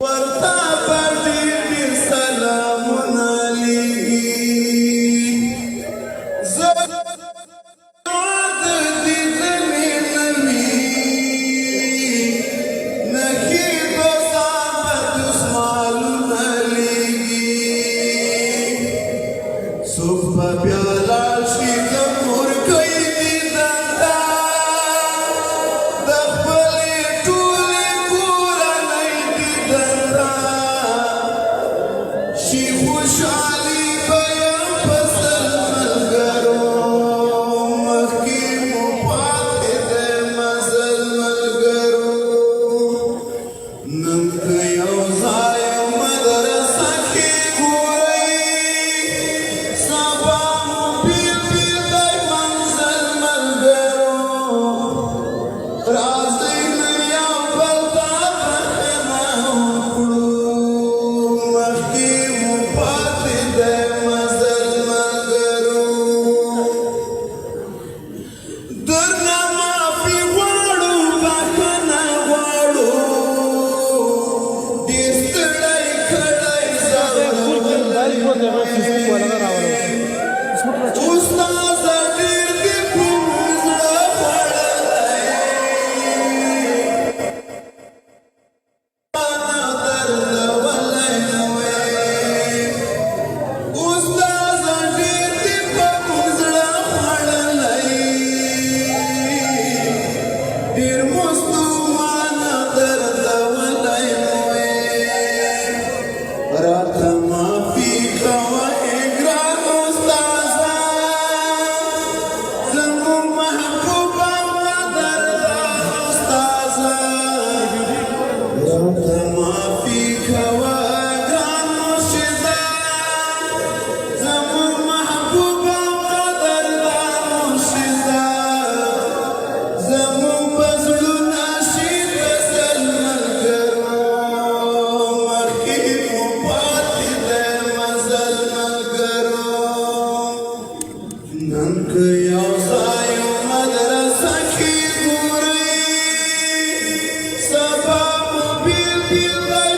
ورتا پټي دې سلامونه لېږي زه د دې زمې نوي نهي بسامت اسمالونه لېږي څوک به بیا لاړ شي د مور کوي دیدن ته د خپلې ټولې کورنۍ دیدن ته شي خوشحالي به یم په سل ملګرو مخکې مو پاتې دی مزل ملګرو نن که یو ځای مدرسه کې ګورئ سبا مو بیل بیل دی منزل ملګرو راځئ نن یو بل ته بښنه وکړو مخکې مو پاتې دی مزل ملګرو درنه معافي غواړو بښنه غواړو ډېر ستړی کړی استاد ډېر دې په موږ زړه خوړلی مانا دردولی نه وی استاد ډېر دې په موږ زړه خوړلی ډېر مستو مانا دردولی نه وی راته معافي کوه ګران استاده زموږ محبوبه قدردان استاده راته معافي کوه ګران مرشده زموږ محبوبه قدردان مرشده زموږ په زړونه شي تسل ملګرو مخکې مو پاتې دی مزل ملګرو نن که یو ځای مدرسه کې ګورئ سبا مو بیل بیل دی